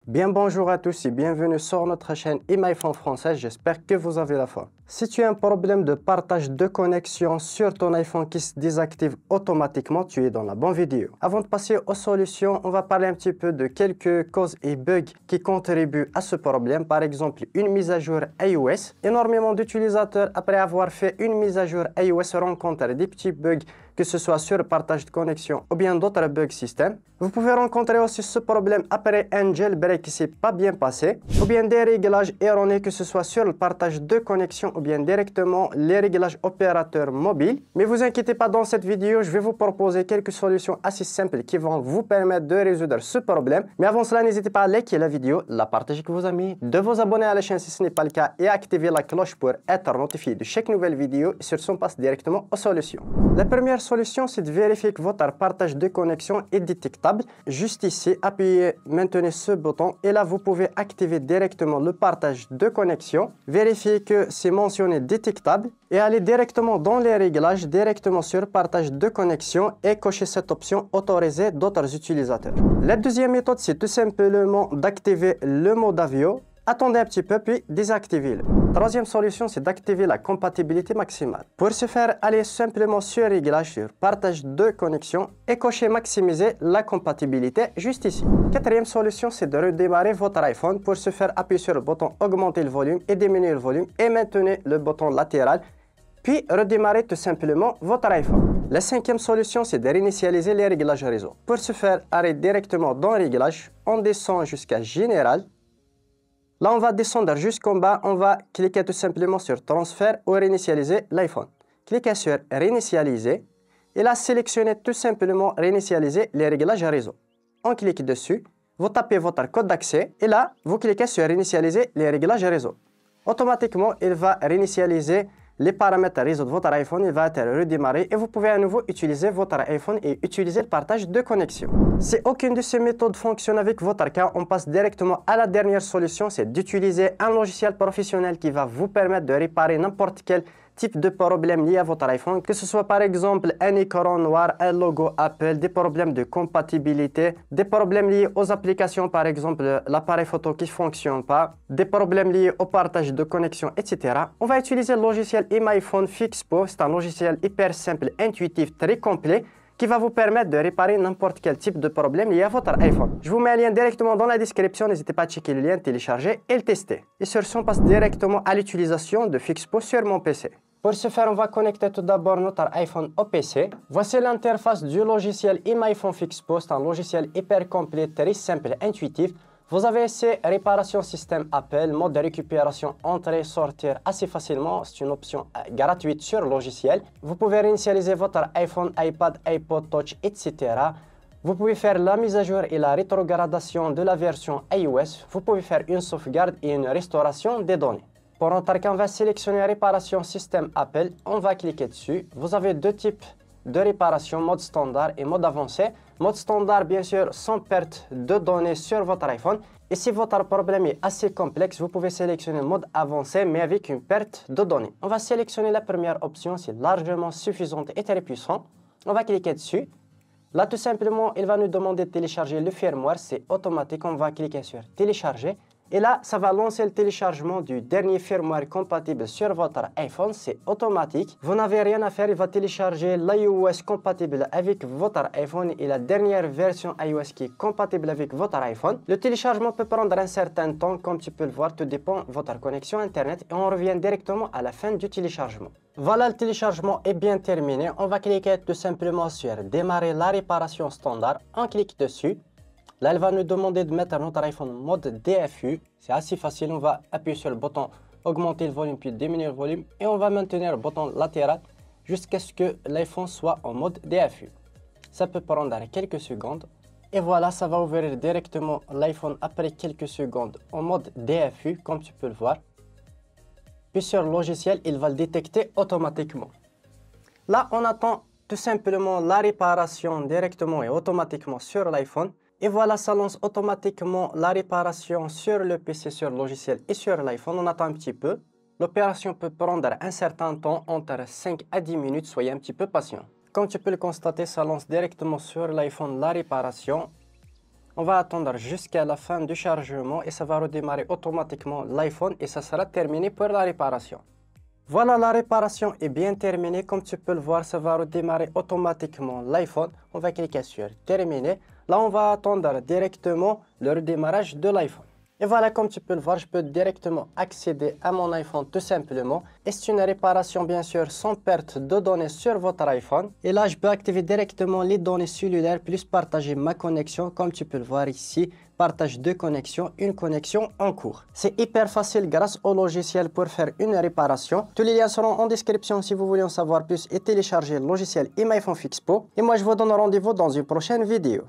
Bien bonjour à tous et bienvenue sur notre chaîne iMyPhone français, j'espère que vous avez la forme. Si tu as un problème de partage de connexion sur ton iPhone qui se désactive automatiquement, tu es dans la bonne vidéo. Avant de passer aux solutions, on va parler un petit peu de quelques causes et bugs qui contribuent à ce problème. Par exemple, une mise à jour iOS. Énormément d'utilisateurs, après avoir fait une mise à jour iOS, rencontrent des petits bugs, que ce soit sur le partage de connexion ou bien d'autres bugs système. Vous pouvez rencontrer aussi ce problème après un jailbreak qui ne s'est pas bien passé, ou bien des réglages erronés, que ce soit sur le partage de connexion ou bien directement les réglages opérateurs mobiles. Mais vous inquiétez pas, dans cette vidéo, je vais vous proposer quelques solutions assez simples qui vont vous permettre de résoudre ce problème. Mais avant cela, n'hésitez pas à liker la vidéo, la partager avec vos amis, de vous abonner à la chaîne si ce n'est pas le cas et activer la cloche pour être notifié de chaque nouvelle vidéo. Et sur ce, on passe directement aux solutions. La première solution, c'est de vérifier que votre partage de connexion est détectable. Juste ici, appuyez maintenant ce bouton et là, vous pouvez activer directement le partage de connexion. Vérifiez que c'est mentionné détectable et aller directement dans les réglages, directement sur partage de connexion et cocher cette option autoriser d'autres utilisateurs. La deuxième méthode, c'est tout simplement d'activer le mode avion. Attendez un petit peu puis désactivez-le. Troisième solution, c'est d'activer la compatibilité maximale. Pour ce faire, allez simplement sur Réglages, sur Partage de connexion et cocher Maximiser la compatibilité juste ici. Quatrième solution, c'est de redémarrer votre iPhone. Pour ce faire, appuyez sur le bouton Augmenter le volume et diminuer le volume et maintenez le bouton latéral. Puis redémarrer tout simplement votre iPhone. La cinquième solution, c'est de réinitialiser les réglages réseau. Pour ce faire, allez directement dans Réglages, on descend jusqu'à Général. Là, on va descendre jusqu'en bas, on va cliquer tout simplement sur Transfert ou réinitialiser l'iPhone. Cliquez sur Réinitialiser et là, sélectionnez tout simplement Réinitialiser les réglages réseau. On clique dessus, vous tapez votre code d'accès et là, vous cliquez sur Réinitialiser les réglages réseau. Automatiquement, il va réinitialiser les paramètres réseau de votre iPhone, il va être redémarré et vous pouvez à nouveau utiliser votre iPhone et utiliser le partage de connexion. Si aucune de ces méthodes fonctionne avec votre cas, on passe directement à la dernière solution, c'est d'utiliser un logiciel professionnel qui va vous permettre de réparer n'importe quel type de problème lié à votre iPhone, que ce soit par exemple un écran noir, un logo Apple, des problèmes de compatibilité, des problèmes liés aux applications, par exemple l'appareil photo qui ne fonctionne pas, des problèmes liés au partage de connexion, etc. On va utiliser le logiciel iMyPhone Fixpo. C'est un logiciel hyper simple, intuitif, très complet, qui va vous permettre de réparer n'importe quel type de problème lié à votre iPhone. Je vous mets un lien directement dans la description, n'hésitez pas à checker le lien, télécharger et le tester. Et sur ce, on passe directement à l'utilisation de Fixpo sur mon PC. Pour ce faire, on va connecter tout d'abord notre iPhone au PC. Voici l'interface du logiciel iMyPhone Fixpo. C'est un logiciel hyper complet, très simple, intuitif. Vous avez ici réparation système Apple, mode de récupération, entrer, sortir assez facilement. C'est une option gratuite sur le logiciel. Vous pouvez réinitialiser votre iPhone, iPad, iPod Touch, etc. Vous pouvez faire la mise à jour et la rétrogradation de la version iOS. Vous pouvez faire une sauvegarde et une restauration des données. Pour notre cas, on va sélectionner réparation système Apple. On va cliquer dessus. Vous avez deux types de réparation, mode standard et mode avancé. Mode standard, bien sûr, sans perte de données sur votre iPhone. Et si votre problème est assez complexe, vous pouvez sélectionner mode avancé, mais avec une perte de données. On va sélectionner la première option, c'est largement suffisante et très puissant. On va cliquer dessus. Là, tout simplement, il va nous demander de télécharger le firmware. C'est automatique. On va cliquer sur télécharger. Et là, ça va lancer le téléchargement du dernier firmware compatible sur votre iPhone. C'est automatique. Vous n'avez rien à faire. Il va télécharger l'iOS compatible avec votre iPhone et la dernière version iOS qui est compatible avec votre iPhone. Le téléchargement peut prendre un certain temps. Comme tu peux le voir, tout dépend de votre connexion Internet. Et on revient directement à la fin du téléchargement. Voilà, le téléchargement est bien terminé. On va cliquer tout simplement sur Démarrer la réparation standard. On clique dessus. Là, elle va nous demander de mettre notre iPhone en mode DFU. C'est assez facile. On va appuyer sur le bouton augmenter le volume puis diminuer le volume. Et on va maintenir le bouton latéral jusqu'à ce que l'iPhone soit en mode DFU. Ça peut prendre quelques secondes. Et voilà, ça va ouvrir directement l'iPhone après quelques secondes en mode DFU, comme tu peux le voir. Puis sur le logiciel, il va le détecter automatiquement. Là, on attend tout simplement la réparation directement et automatiquement sur l'iPhone. Et voilà, ça lance automatiquement la réparation sur le PC, sur le logiciel et sur l'iPhone. On attend un petit peu. L'opération peut prendre un certain temps, entre 5 à 10 minutes. Soyez un petit peu patient. Comme tu peux le constater, ça lance directement sur l'iPhone la réparation. On va attendre jusqu'à la fin du chargement et ça va redémarrer automatiquement l'iPhone et ça sera terminé pour la réparation. Voilà, la réparation est bien terminée. Comme tu peux le voir, ça va redémarrer automatiquement l'iPhone. On va cliquer sur terminer. Là, on va attendre directement le redémarrage de l'iPhone. Et voilà, comme tu peux le voir, je peux directement accéder à mon iPhone tout simplement. Et c'est une réparation bien sûr sans perte de données sur votre iPhone. Et là, je peux activer directement les données cellulaires plus partager ma connexion. Comme tu peux le voir ici, partage de connexion, une connexion en cours. C'est hyper facile grâce au logiciel pour faire une réparation. Tous les liens seront en description si vous voulez en savoir plus et télécharger le logiciel eMyPhone Fix Pro. Et moi, je vous donne rendez-vous dans une prochaine vidéo.